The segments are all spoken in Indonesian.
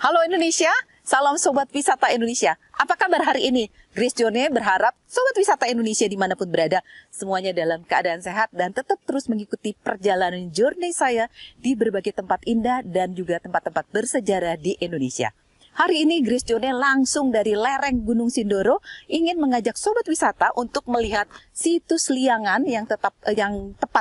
Halo Indonesia, salam Sobat Wisata Indonesia. Apa kabar hari ini? Grace Journey berharap Sobat Wisata Indonesia dimanapun berada, semuanya dalam keadaan sehat dan tetap terus mengikuti perjalanan journey saya di berbagai tempat indah dan juga tempat-tempat bersejarah di Indonesia. Hari ini Grace Journey langsung dari lereng Gunung Sindoro ingin mengajak Sobat Wisata untuk melihat situs Liangan yang tepat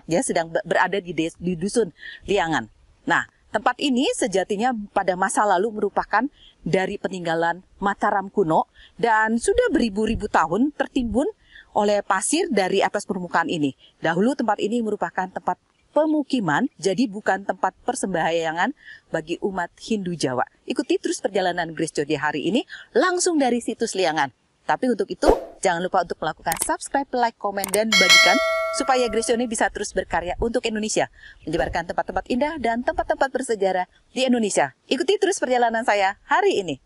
ya sedang berada di Dusun Liangan. Nah, tempat ini sejatinya pada masa lalu merupakan dari peninggalan Mataram kuno dan sudah beribu-ribu tahun tertimbun oleh pasir dari atas permukaan ini. Dahulu tempat ini merupakan tempat pemukiman, jadi bukan tempat persembahyangan bagi umat Hindu Jawa. Ikuti terus perjalanan Grace Journey hari ini langsung dari situs Liangan. Tapi untuk itu, jangan lupa untuk melakukan subscribe, like, komen, dan bagikan supaya Grace Journey bisa terus berkarya untuk Indonesia, menyebarkan tempat-tempat indah dan tempat-tempat bersejarah di Indonesia. Ikuti terus perjalanan saya hari ini.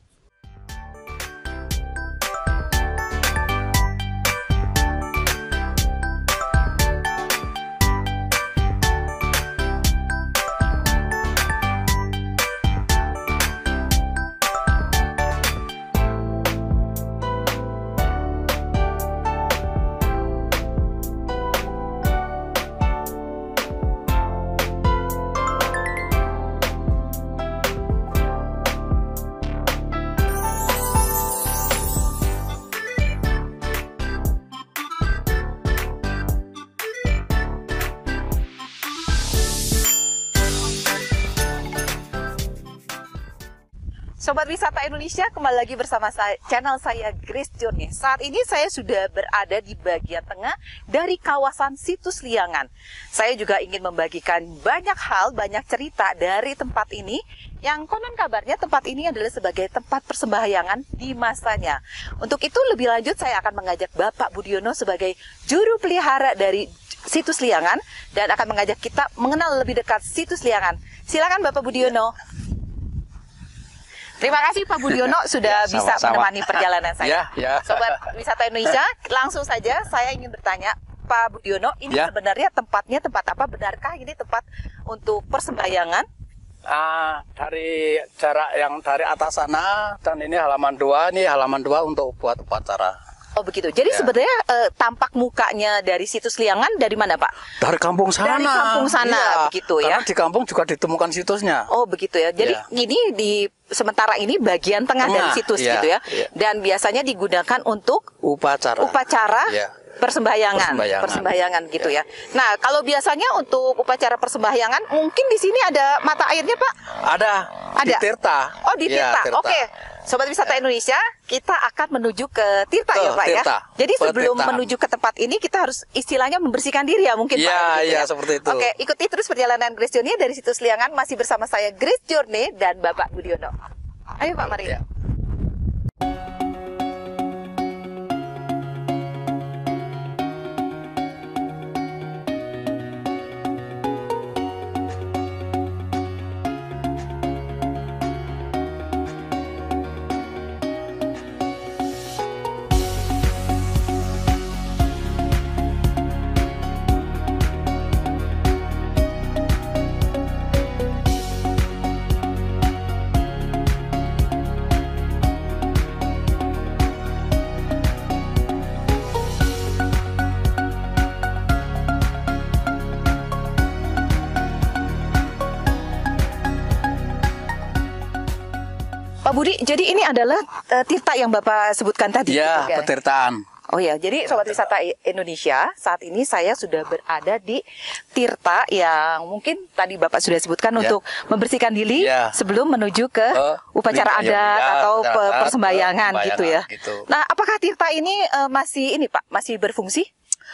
Sobat Wisata Indonesia, kembali lagi bersama channel saya Grace Journey. Saat ini saya sudah berada di bagian tengah dari kawasan situs Liangan. Saya juga ingin membagikan banyak hal, banyak cerita dari tempat ini yang konon kabarnya tempat ini adalah sebagai tempat persembahyangan di masanya. Untuk itu lebih lanjut saya akan mengajak Bapak Budiono sebagai juru pelihara dari situs Liangan dan akan mengajak kita mengenal lebih dekat situs Liangan. Silakan Bapak Budiono. Terima kasih Pak Budiono sudah bisa menemani perjalanan saya. Sobat Wisata Indonesia, langsung saja saya ingin bertanya, Pak Budiono, ini sebenarnya tempatnya tempat apa? Benarkah ini tempat untuk persembahyangan? Dari jarak yang dari atas sana dan ini halaman 2, ini halaman 2 untuk buat upacara. Oh begitu. Jadi sebenarnya tampak mukanya dari situs Liangan dari mana Pak? Dari kampung sana. Dari kampung sana, begitu ya. Karena di kampung juga ditemukan situsnya. Oh begitu ya. Jadi ini sementara ini bagian tengah dari situs gitu ya. Dan biasanya digunakan untuk upacara persembahyangan gitu ya. Nah, kalau biasanya untuk upacara persembahyangan mungkin di sini ada mata airnya, Pak? Ada. Di Tirta. Oh, di Tirta. Oke. Sobat Wisata Indonesia, kita akan menuju ke Tirta ya, Pak Tirta. ya. Jadi sebelum menuju ke tempat ini kita harus istilahnya membersihkan diri ya mungkin Pak. Iya, seperti itu. Oke, ikuti terus perjalanan Grace Journey dari situs Liangan masih bersama saya Grace Journey dan Bapak Budiono. Ayo Pak, mari. Pak Budi, jadi ini adalah Tirta yang Bapak sebutkan tadi? Iya, petirtaan. Oh ya, jadi Sobat Wisata Indonesia, saat ini saya sudah berada di Tirta yang mungkin tadi Bapak sudah sebutkan untuk membersihkan diri sebelum menuju ke upacara adat atau persembahyangan gitu ya. Nah, apakah Tirta ini masih masih berfungsi?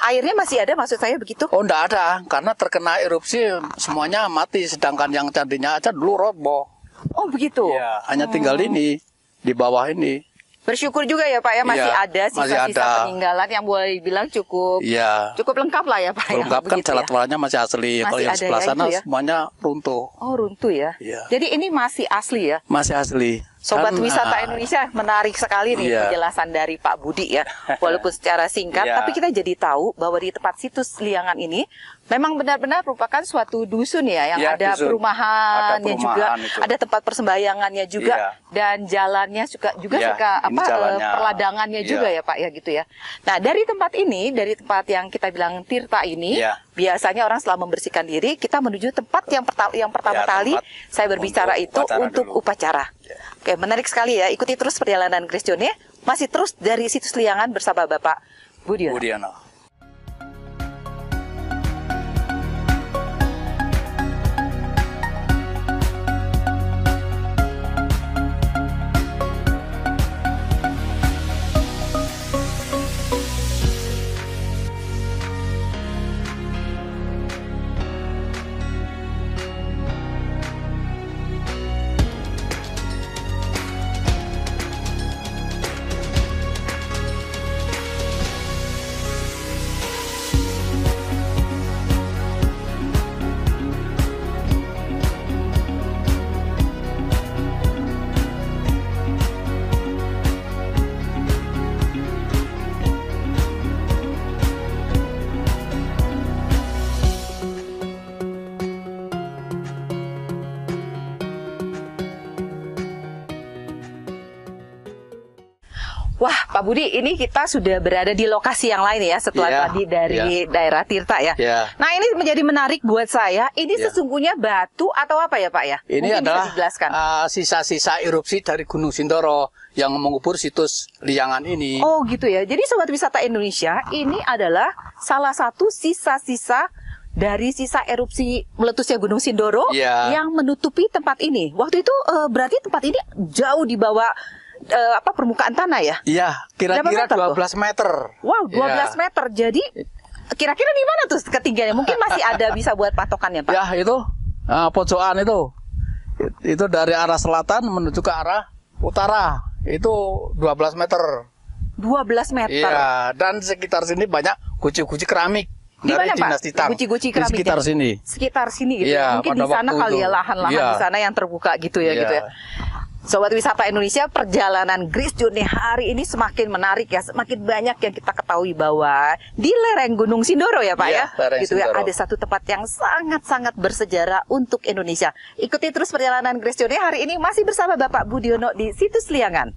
Airnya masih ada, maksud saya begitu? Oh, enggak ada, karena terkena erupsi semuanya mati, sedangkan yang candinya aja dulu roboh. Oh begitu? Ya, hanya tinggal ini, di bawah ini. Bersyukur juga ya Pak ya, masih ada sisa-sisa peninggalan yang boleh dibilang cukup lengkap lah ya Pak. Lengkap kan, jalan tolnya masih asli. Kalau yang sebelah sana semuanya runtuh. Oh runtuh ya? Jadi ini masih asli ya? Masih asli. Sobat Dan, Wisata Indonesia, menarik sekali nih iya. penjelasan dari Pak Budi ya. Walaupun secara singkat, Iya. tapi kita jadi tahu bahwa di tempat situs Liangan ini memang benar-benar merupakan suatu dusun ya, yang Iya, ada dusun. perumahannya Ada perumahan juga, itu. ada tempat persembahyangannya juga, Iya. dan jalannya juga Iya, suka ini jalannya. perladangannya Iya. juga ya Pak ya gitu ya. Nah dari tempat ini, dari tempat yang kita bilang Tirta ini, Iya. biasanya orang setelah membersihkan diri, kita menuju tempat yang pertama Ya, kali tempat saya berbicara untuk itu upacara untuk dulu. upacara. Ya. Oke, menarik sekali ya. Ikuti terus perjalanan Grace Jone, masih terus dari situs Liangan bersama Bapak Budiono. Budiono. Wah, Pak Budi, ini kita sudah berada di lokasi yang lain ya, setelah Iya, tadi dari daerah Tirta ya. Iya. Nah, ini menjadi menarik buat saya. Ini Iya. sesungguhnya batu atau apa ya, Pak ya? Ini Mungkin adalah bisa dijelaskan. sisa-sisa erupsi dari Gunung Sindoro yang mengubur situs Liangan ini. Oh, gitu ya. Jadi Sobat Wisata Indonesia, ini adalah salah satu sisa-sisa dari sisa erupsi meletusnya Gunung Sindoro Iya. yang menutupi tempat ini. Waktu itu berarti tempat ini jauh di bawah permukaan tanah ya? Iya, kira-kira Berapa meter tuh? 12 meter. Wow, 12 Iya. meter. Jadi kira-kira di mana tuh ketinggiannya? Mungkin masih ada bisa buat patokannya, Pak. Ya, itu pojokan itu. Itu dari arah selatan menuju ke arah utara. Itu 12 meter. 12 meter. Iya, dan sekitar sini banyak guci-guci keramik Di mana, dari Pak? dinasti Tang. Guci-guci Di keramiknya? sekitar sini. Sekitar sini gitu. Iya, Mungkin pada di sana waktu kali ya itu. lahan-lahan Iya. di sana yang terbuka gitu ya, Iya. gitu ya. Sobat Wisata Indonesia, perjalanan Grace Jone hari ini semakin menarik ya, semakin banyak yang kita ketahui bahwa di lereng Gunung Sindoro ya Pak Iya, ya, lereng gitu ya, Sindoro. ada satu tempat yang sangat-sangat bersejarah untuk Indonesia. Ikuti terus perjalanan Grace Jone hari ini masih bersama Bapak Budiono di situs Liangan.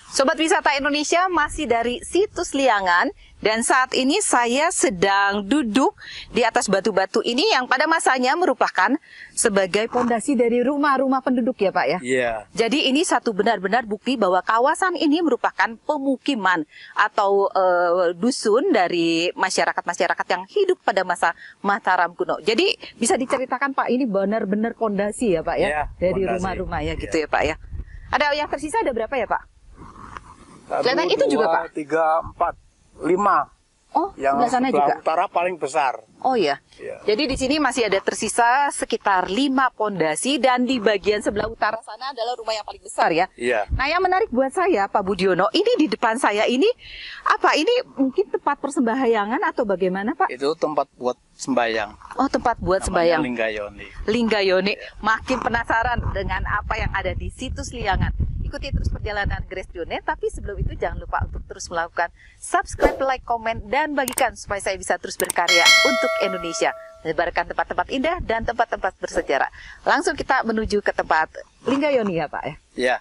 Sobat Wisata Indonesia, masih dari situs Liangan, dan saat ini saya sedang duduk di atas batu-batu ini yang pada masanya merupakan sebagai pondasi dari rumah-rumah penduduk ya Pak ya. Iya. Jadi ini satu benar-benar bukti bahwa kawasan ini merupakan pemukiman atau dusun dari masyarakat-masyarakat yang hidup pada masa Mataram kuno. Jadi bisa diceritakan Pak, ini benar-benar pondasi ya Pak ya, Iya, dari pondasi. rumah-rumah ya gitu Iya. ya Pak ya. Ada yang tersisa ada berapa ya Pak? 1, Kelihatan itu juga, Pak? 3, 4, 5. Oh, Yang sebelah sana sebelah juga. utara paling besar. Oh iya. Iya. Jadi di sini masih ada tersisa sekitar 5 pondasi, dan di bagian sebelah utara sana adalah rumah yang paling besar ya. Iya. Nah, yang menarik buat saya Pak Budiono, ini di depan saya ini apa? Ini mungkin tempat persembahyangan atau bagaimana Pak? Itu tempat buat sembayang. Oh, tempat buat Namanya sembahyang. Linggayoni. Linggayoni. Makin penasaran dengan apa yang ada di situs Liangan. Ikuti terus perjalanan Grace Jone, tapi sebelum itu jangan lupa untuk terus melakukan subscribe, like, komen, dan bagikan supaya saya bisa terus berkarya untuk Indonesia, menyebarkan tempat-tempat indah dan tempat-tempat bersejarah. Langsung kita menuju ke tempat Linggayoni ya Pak ya. Iya.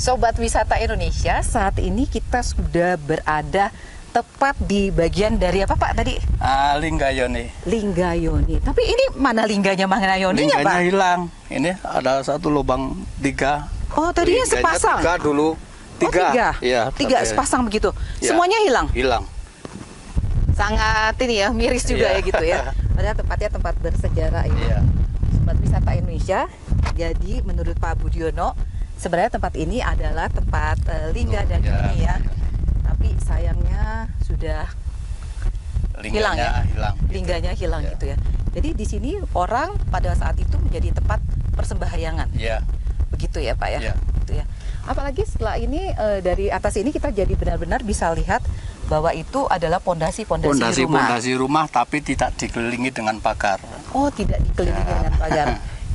Sobat Wisata Indonesia, saat ini kita sudah berada tepat di bagian dari apa Pak tadi? Linggayoni. Linggayoni. Tapi ini mana lingganya Linggayoninya Pak? Lingganya hilang. Ini ada satu lubang 3. Oh tadinya Lingganya sepasang? 3 dulu. 3. Oh, 3? Ya, 3 sepasang begitu? Ya. Semuanya hilang? Hilang. Sangat ini ya, miris juga Ya. ya gitu ya. Padahal tempatnya tempat bersejarah ini. Iya. Sobat Wisata Indonesia, jadi menurut Pak Budiono, sebenarnya tempat ini adalah tempat lingga dan Ya. yoni ya. Tapi sayangnya sudah hilang ya. Lingganya hilang Ya. gitu ya. Jadi di sini orang pada saat itu menjadi tempat persembahyangan. Iya. Begitu ya Pak ya. Ya. Gitu ya. Apalagi setelah ini dari atas ini kita jadi benar-benar bisa lihat bahwa itu adalah pondasi-pondasi rumah. Pondasi rumah tapi tidak dikelilingi dengan pagar. Oh, tidak dikelilingi Ya. dengan pagar.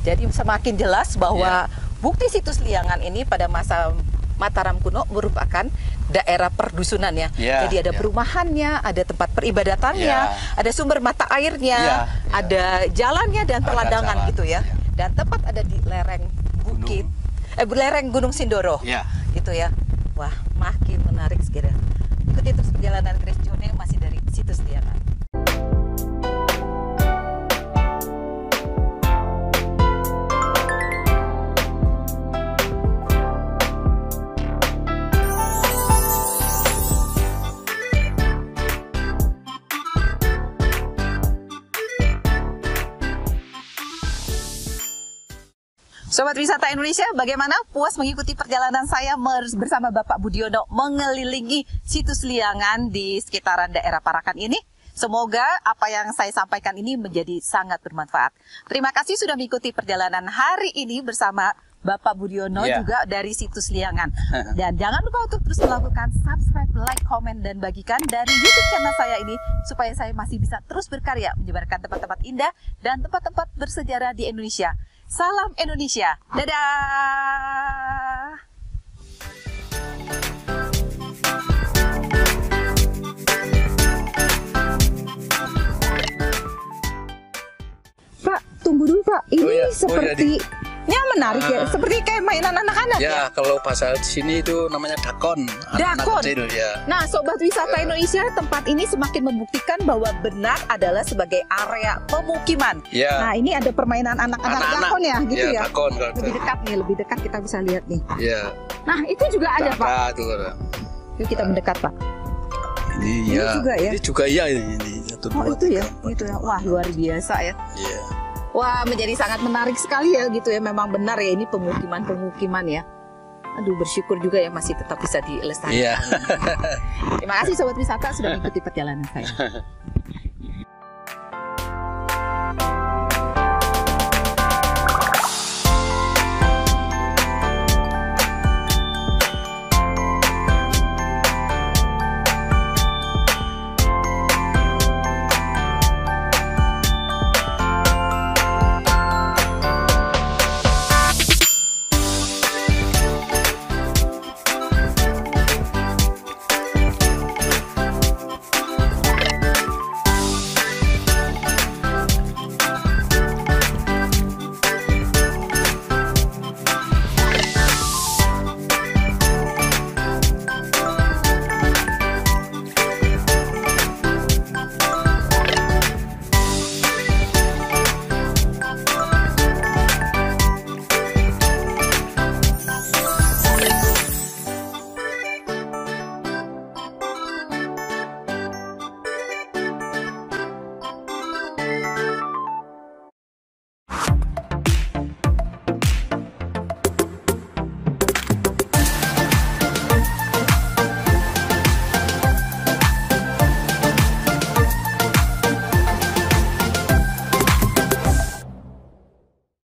Jadi semakin jelas bahwa Ya. bukti situs Liangan ini pada masa Mataram kuno merupakan daerah perdusunan ya. Ya, Jadi ada ya. perumahannya, ada tempat peribadatannya, Ya. ada sumber mata airnya, Ya, ya. ada jalannya dan Ada perladangan jalan, gitu ya. ya. Dan tepat ada di lereng bukit, lereng Gunung Sindoro. Ya. Gitu ya. Wah, makin menarik sekali. Ikuti terus perjalanan Grace Journey masih dari situs Liangan. Sobat Wisata Indonesia, bagaimana puas mengikuti perjalanan saya bersama Bapak Budiono mengelilingi situs Liangan di sekitaran daerah Parakan ini? Semoga apa yang saya sampaikan ini menjadi sangat bermanfaat. Terima kasih sudah mengikuti perjalanan hari ini bersama Bapak Budiono juga dari situs Liangan. Dan jangan lupa untuk terus melakukan subscribe, like, komen, dan bagikan dari YouTube channel saya ini supaya saya masih bisa terus berkarya menyebarkan tempat-tempat indah dan tempat-tempat bersejarah di Indonesia. Salam Indonesia. Dadah. Pak, tunggu dulu Pak. Ini sepertinya menarik ya. Seperti kayak mainan anak-anak ya. Ya, kalau bahasa di sini itu namanya dakon. Anak-anak Dakon. kecil, ya. Nah, Sobat Wisata Indonesia, tempat ini semakin membuktikan bahwa benar adalah sebagai area pemukiman. Ya. Nah, ini ada permainan anak-anak dakon ya, gitu ya. Dakon, Lebih dekat nih, lebih dekat kita bisa lihat nih. Ya. Nah, itu juga ada Pak. Itu ada. Yuk kita mendekat Pak. Ini ya. juga ya? Ini juga iya ini. 1, Oh 2, itu ya, 3, 4. gitu ya. Wah luar biasa ya. Iya. Wah menjadi sangat menarik sekali ya gitu ya. Memang benar ya ini pemukiman ya. Aduh bersyukur juga ya masih tetap bisa dilestarikan. Iya. Terima kasih Sobat Wisata sudah mengikuti perjalanan saya.